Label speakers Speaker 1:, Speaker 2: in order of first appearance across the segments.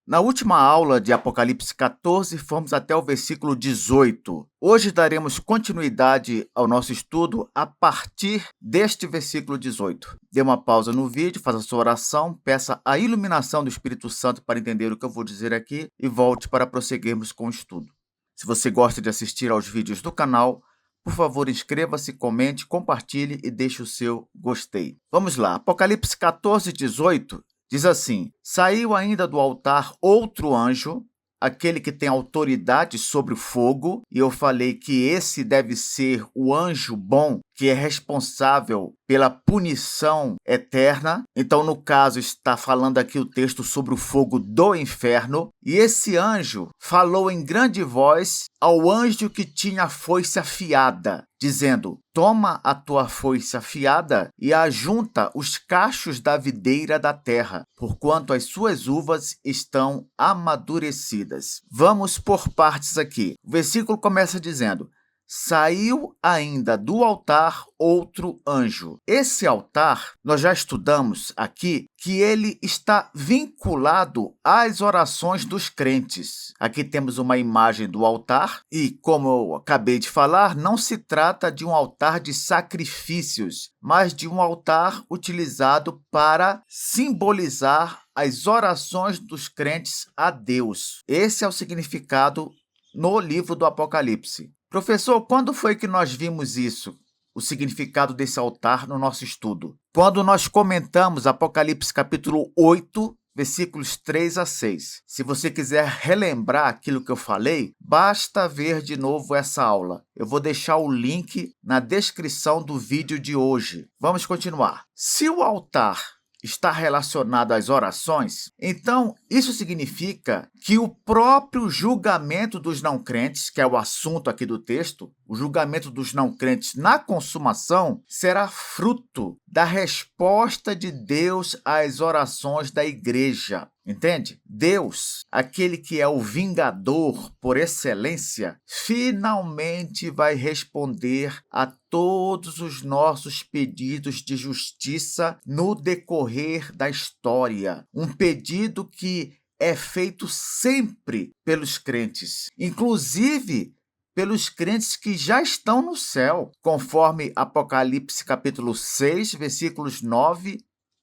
Speaker 1: Na última aula de Apocalipse 14, fomos até o versículo 18. Hoje daremos continuidade ao nosso estudo a partir deste versículo 18. Dê uma pausa no vídeo, faça a sua oração, peça a iluminação do Espírito Santo para entender o que eu vou dizer aqui e volte para prosseguirmos com o estudo. Se você gosta de assistir aos vídeos do canal, por favor, inscreva-se, comente, compartilhe e deixe o seu gostei. Vamos lá, Apocalipse 14, 18. Diz assim: saiu ainda do altar outro anjo, aquele que tem autoridade sobre o fogo, e eu falei que esse deve ser o anjo bom, que é responsável pela punição eterna. Então, no caso, está falando aqui o texto sobre o fogo do inferno. E esse anjo falou em grande voz ao anjo que tinha a foice afiada, dizendo: toma a tua foice afiada e ajunta os cachos da videira da terra, porquanto as suas uvas estão amadurecidas. Vamos por partes aqui. O versículo começa dizendo: saiu ainda do altar outro anjo. Esse altar, nós já estudamos aqui que ele está vinculado às orações dos crentes. Aqui temos uma imagem do altar e, como eu acabei de falar, não se trata de um altar de sacrifícios, mas de um altar utilizado para simbolizar as orações dos crentes a Deus. Esse é o significado no livro do Apocalipse. Professor, quando foi que nós vimos isso, o significado desse altar no nosso estudo? Quando nós comentamos Apocalipse capítulo 8, versículos 3 a 6. Se você quiser relembrar aquilo que eu falei, basta ver de novo essa aula. Eu vou deixar o link na descrição do vídeo de hoje. Vamos continuar. Se o altar está relacionado às orações, então isso significa que o próprio julgamento dos não-crentes, que é o assunto aqui do texto, o julgamento dos não-crentes na consumação, será fruto da resposta de Deus às orações da igreja. Entende? Deus, aquele que é o vingador por excelência, finalmente vai responder a todos os nossos pedidos de justiça no decorrer da história. Um pedido que é feito sempre pelos crentes, inclusive pelos crentes que já estão no céu, conforme Apocalipse capítulo 6, versículos 9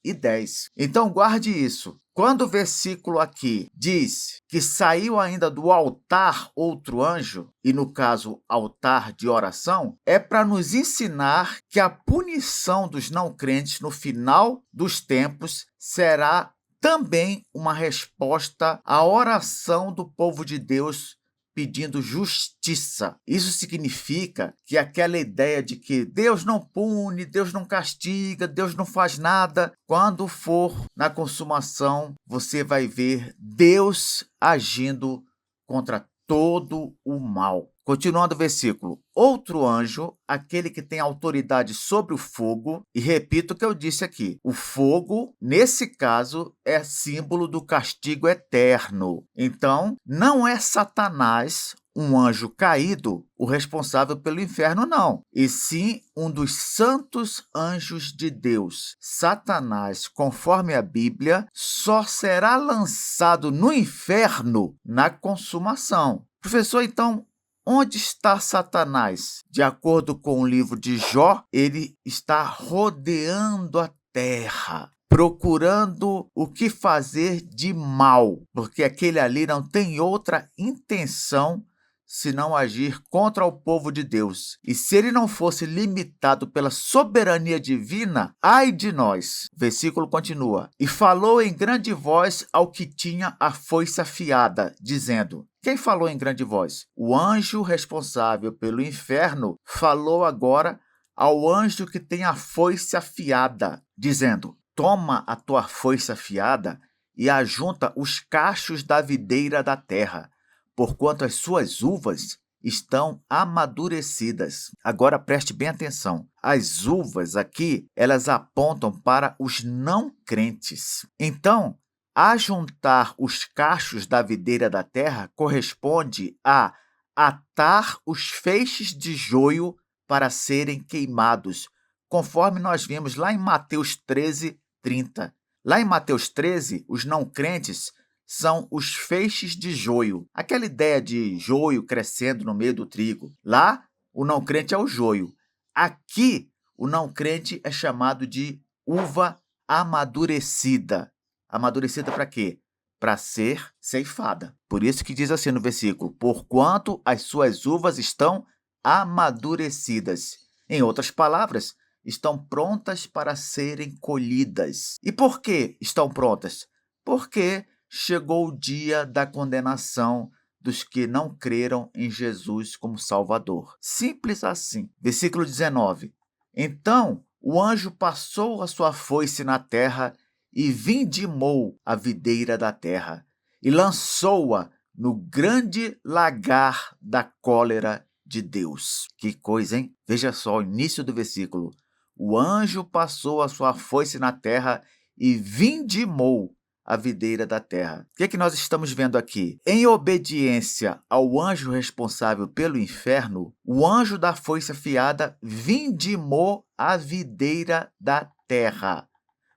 Speaker 1: e 10. Então, guarde isso. Quando o versículo aqui diz que saiu ainda do altar outro anjo, e no caso, altar de oração, é para nos ensinar que a punição dos não-crentes no final dos tempos será também uma resposta à oração do povo de Deus pedindo justiça. Isso significa que aquela ideia de que Deus não pune, Deus não castiga, Deus não faz nada, quando for na consumação, você vai ver Deus agindo contra todo o mal. Continuando o versículo: outro anjo, aquele que tem autoridade sobre o fogo, e repito o que eu disse aqui, o fogo, nesse caso, é símbolo do castigo eterno. Então, não é Satanás, um anjo caído, o responsável pelo inferno, não, e sim um dos santos anjos de Deus. Satanás, conforme a Bíblia, só será lançado no inferno na consumação. Professor, então, onde está Satanás? De acordo com o livro de Jó, ele está rodeando a terra, procurando o que fazer de mal, porque aquele ali não tem outra intenção senão agir contra o povo de Deus. E se ele não fosse limitado pela soberania divina, ai de nós. O versículo continua: e falou em grande voz ao que tinha a foice afiada, dizendo... Quem falou em grande voz? O anjo responsável pelo inferno falou agora ao anjo que tem a foice afiada, dizendo: toma a tua foice afiada e ajunta os cachos da videira da terra, porquanto as suas uvas estão amadurecidas. Agora preste bem atenção. As uvas aqui, elas apontam para os não crentes. Então, ajuntar os cachos da videira da terra corresponde a atar os feixes de joio para serem queimados, conforme nós vimos lá em Mateus 13, 30. Lá em Mateus 13, os não crentes são os feixes de joio. Aquela ideia de joio crescendo no meio do trigo. Lá, o não crente é o joio. Aqui, o não crente é chamado de uva amadurecida. Amadurecida para quê? Para ser ceifada. Por isso que diz assim no versículo: porquanto as suas uvas estão amadurecidas. Em outras palavras, estão prontas para serem colhidas. E por que estão prontas? Porque chegou o dia da condenação dos que não creram em Jesus como Salvador. Simples assim. Versículo 19. Então o anjo passou a sua foice na terra e vindimou a videira da terra e lançou-a no grande lagar da cólera de Deus. Que coisa, hein? Veja só o início do versículo. O anjo passou a sua foice na terra e vindimou a videira da terra. O que é que nós estamos vendo aqui? Em obediência ao anjo responsável pelo inferno, o anjo da foice afiada vindimou a videira da terra.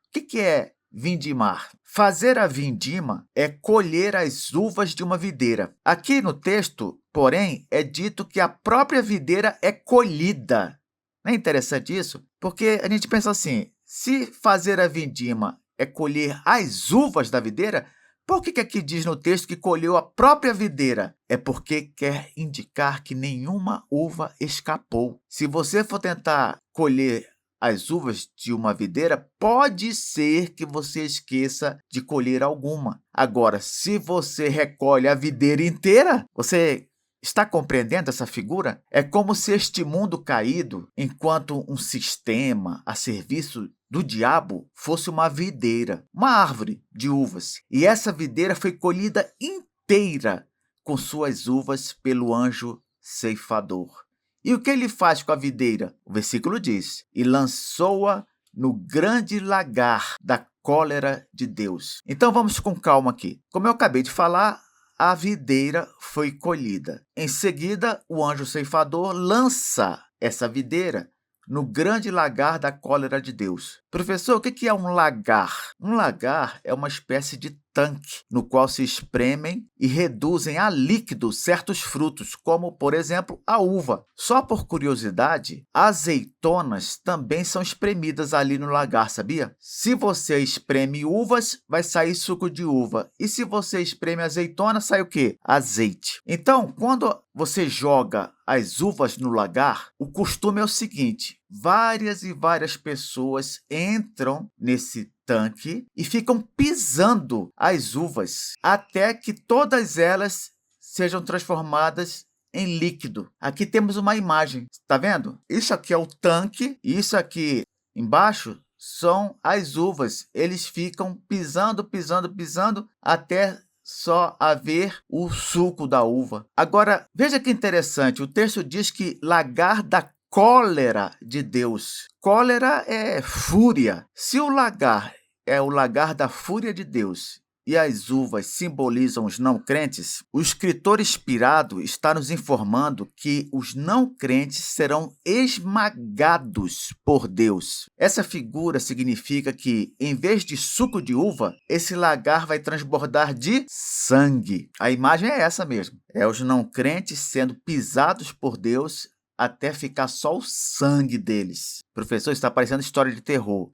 Speaker 1: O que é vindimar? Fazer a vindima é colher as uvas de uma videira. Aqui no texto, porém, é dito que a própria videira é colhida. Não é interessante isso? Porque a gente pensa assim, se fazer a vindima é colher as uvas da videira, por que aqui diz no texto que colheu a própria videira? É porque quer indicar que nenhuma uva escapou. Se você for tentar colher as uvas de uma videira, pode ser que você esqueça de colher alguma. Agora, se você recolhe a videira inteira, você está compreendendo essa figura? É como se este mundo caído, enquanto um sistema a serviço do diabo, fosse uma videira, uma árvore de uvas. E essa videira foi colhida inteira com suas uvas pelo anjo ceifador. E o que ele faz com a videira? O versículo diz: e lançou-a no grande lagar da cólera de Deus. Então vamos com calma aqui. Como eu acabei de falar, a videira foi colhida. Em seguida, o anjo ceifador lança essa videira no grande lagar da cólera de Deus. Professor, o que é um lagar? Um lagar é uma espécie de tanque no qual se espremem e reduzem a líquido certos frutos, como, por exemplo, a uva. Só por curiosidade, azeitonas também são espremidas ali no lagar, sabia? Se você espreme uvas, vai sair suco de uva. E se você espreme azeitona, sai o quê? Azeite. Então, quando você joga as uvas no lagar, o costume é o seguinte: várias e várias pessoas entram nesse tanque e ficam pisando as uvas até que todas elas sejam transformadas em líquido. Aqui temos uma imagem, está vendo? Isso aqui é o tanque, e isso aqui embaixo são as uvas. Eles ficam pisando, pisando, pisando até só haver o suco da uva. Agora, veja que interessante, o texto diz que lagar da cólera de Deus. Cólera é fúria. Se o lagar é o lagar da fúria de Deus e as uvas simbolizam os não crentes, o escritor inspirado está nos informando que os não crentes serão esmagados por Deus. Essa figura significa que, em vez de suco de uva, esse lagar vai transbordar de sangue. A imagem é essa mesmo. É os não crentes sendo pisados por Deus até ficar só o sangue deles. Professor, está parecendo história de terror.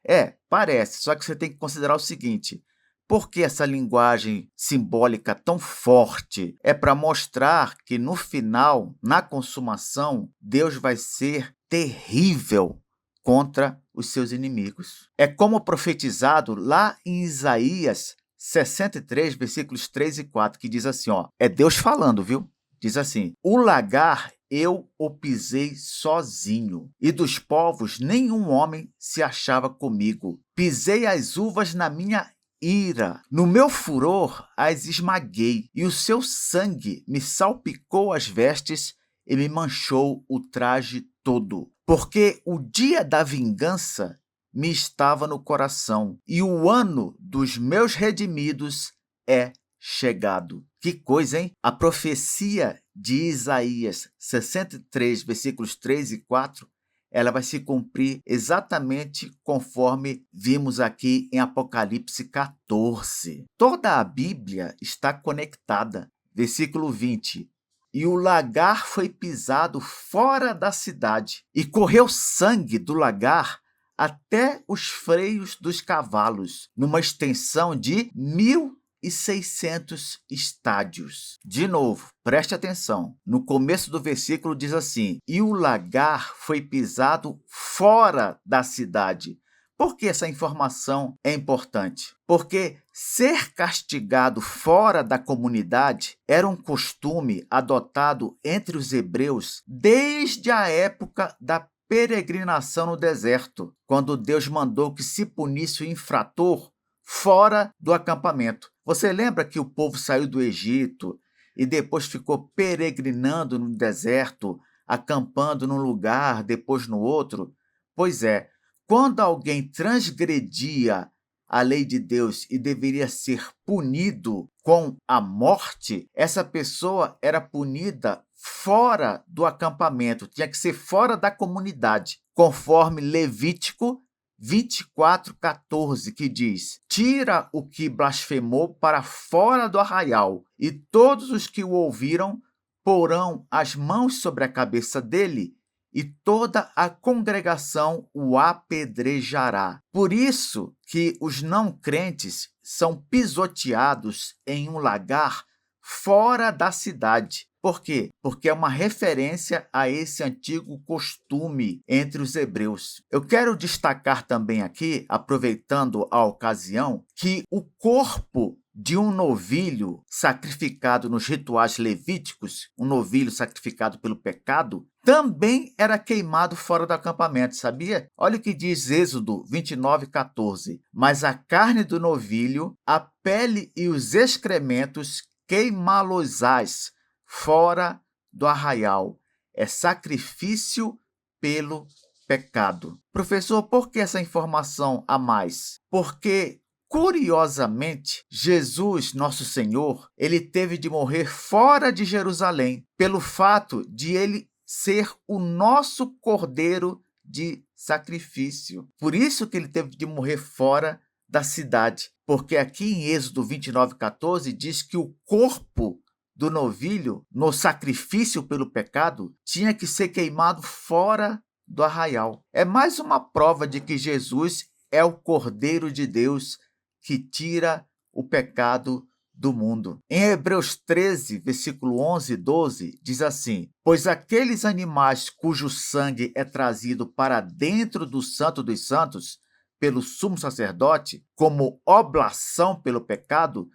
Speaker 1: Parece, só que você tem que considerar o seguinte: por que essa linguagem simbólica tão forte? É para mostrar que no final, na consumação, Deus vai ser terrível contra os seus inimigos. É como profetizado lá em Isaías 63, versículos 3 e 4, que diz assim, é Deus falando, viu? Diz assim: o lagar eu o pisei sozinho, e dos povos nenhum homem se achava comigo. Pisei as uvas na minha ira, no meu furor as esmaguei, e o seu sangue me salpicou as vestes e me manchou o traje todo. Porque o dia da vingança me estava no coração, e o ano dos meus redimidos é chegado. Que coisa, hein? A profecia de Isaías 63, versículos 3 e 4 ela vai se cumprir exatamente conforme vimos aqui em Apocalipse 14. Toda a Bíblia está conectada. Versículo 20. E o lagar foi pisado fora da cidade, e correu sangue do lagar até os freios dos cavalos, numa extensão de 1.600 estádios. De novo, preste atenção. No começo do versículo diz assim: e o lagar foi pisado fora da cidade. Por que essa informação é importante? Porque ser castigado fora da comunidade era um costume adotado entre os hebreus desde a época da peregrinação no deserto, quando Deus mandou que se punisse o infrator fora do acampamento. Você lembra que o povo saiu do Egito e depois ficou peregrinando no deserto, acampando num lugar, depois no outro? Pois é, quando alguém transgredia a lei de Deus e deveria ser punido com a morte, essa pessoa era punida fora do acampamento, tinha que ser fora da comunidade, conforme Levítico 24:14, que diz: tira o que blasfemou para fora do arraial, e todos os que o ouviram porão as mãos sobre a cabeça dele, e toda a congregação o apedrejará. Por isso que os não crentes são pisoteados em um lagar fora da cidade. Por quê? Porque é uma referência a esse antigo costume entre os hebreus. Eu quero destacar também aqui, aproveitando a ocasião, que o corpo de um novilho sacrificado nos rituais levíticos, um novilho sacrificado pelo pecado, também era queimado fora do acampamento, sabia? Olha o que diz Êxodo 29:14. Mas a carne do novilho, a pele e os excrementos queimá-los-ás fora do arraial. É sacrifício pelo pecado. Professor, por que essa informação a mais? Porque, curiosamente, Jesus, nosso Senhor, ele teve de morrer fora de Jerusalém, pelo fato de ele ser o nosso cordeiro de sacrifício. Por isso que ele teve de morrer fora da cidade, porque aqui em Êxodo 29:14 diz que o corpo do novilho, no sacrifício pelo pecado, tinha que ser queimado fora do arraial. É mais uma prova de que Jesus é o Cordeiro de Deus que tira o pecado do mundo. Em Hebreus 13, versículo 11 e 12, diz assim: pois aqueles animais cujo sangue é trazido para dentro do Santo dos Santos pelo sumo sacerdote, como oblação pelo pecado,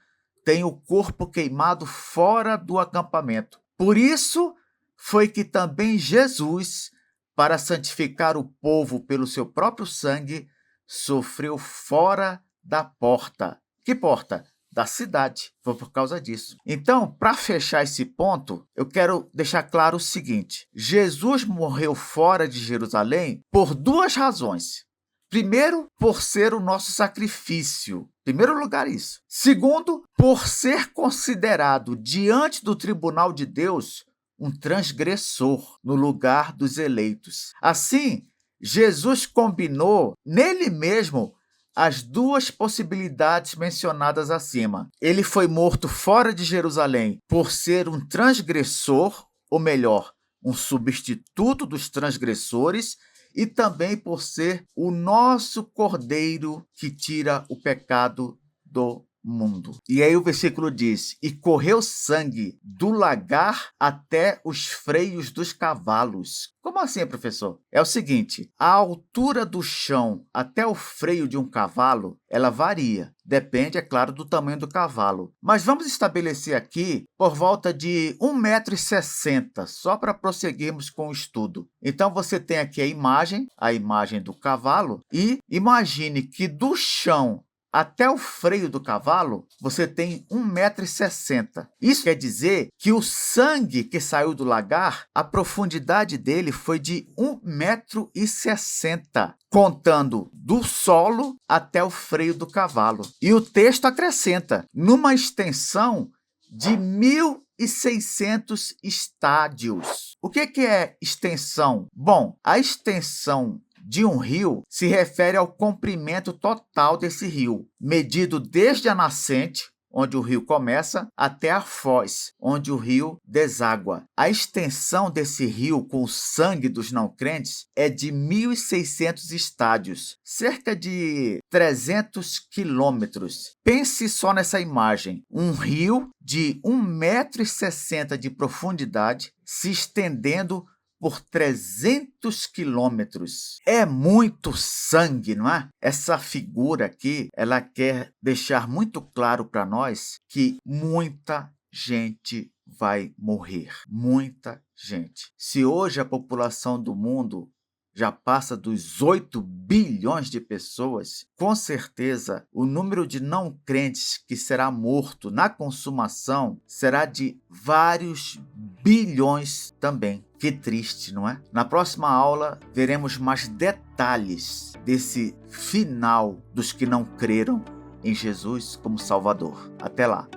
Speaker 1: tem o corpo queimado fora do acampamento. Por isso foi que também Jesus, para santificar o povo pelo seu próprio sangue, sofreu fora da porta. Que porta? Da cidade. Foi por causa disso. Então, para fechar esse ponto, eu quero deixar claro o seguinte: Jesus morreu fora de Jerusalém por duas razões. Primeiro, por ser o nosso sacrifício. Primeiro lugar, isso. Segundo, por ser considerado diante do tribunal de Deus um transgressor no lugar dos eleitos. Assim, Jesus combinou nele mesmo as duas possibilidades mencionadas acima. Ele foi morto fora de Jerusalém por ser um transgressor, ou melhor, um substituto dos transgressores, e também por ser o nosso Cordeiro que tira o pecado do mundo. E aí o versículo diz: e correu sangue do lagar até os freios dos cavalos. Como assim, professor? É o seguinte: a altura do chão até o freio de um cavalo, ela varia. Depende, é claro, do tamanho do cavalo. Mas vamos estabelecer aqui por volta de 1,60 m, só para prosseguirmos com o estudo. Então, você tem aqui a imagem do cavalo, e imagine que do chão até o freio do cavalo, você tem 1,60 m. Isso quer dizer que o sangue que saiu do lagar, a profundidade dele foi de 1,60 m, contando do solo até o freio do cavalo. E o texto acrescenta, numa extensão de 1.600 estádios. O que é extensão? Bom, a extensão de um rio se refere ao comprimento total desse rio, medido desde a nascente, onde o rio começa, até a foz, onde o rio deságua. A extensão desse rio com o sangue dos não-crentes é de 1.600 estádios, cerca de 300 quilômetros. Pense só nessa imagem, um rio de 1,60 m de profundidade se estendendo por 300 quilômetros. É muito sangue, não é? Essa figura aqui, ela quer deixar muito claro para nós que muita gente vai morrer. Muita gente. Se hoje a população do mundo já passa dos 8 bilhões de pessoas, com certeza o número de não crentes que será morto na consumação será de vários bilhões também. Que triste, não é? Na próxima aula, veremos mais detalhes desse final dos que não creram em Jesus como Salvador. Até lá!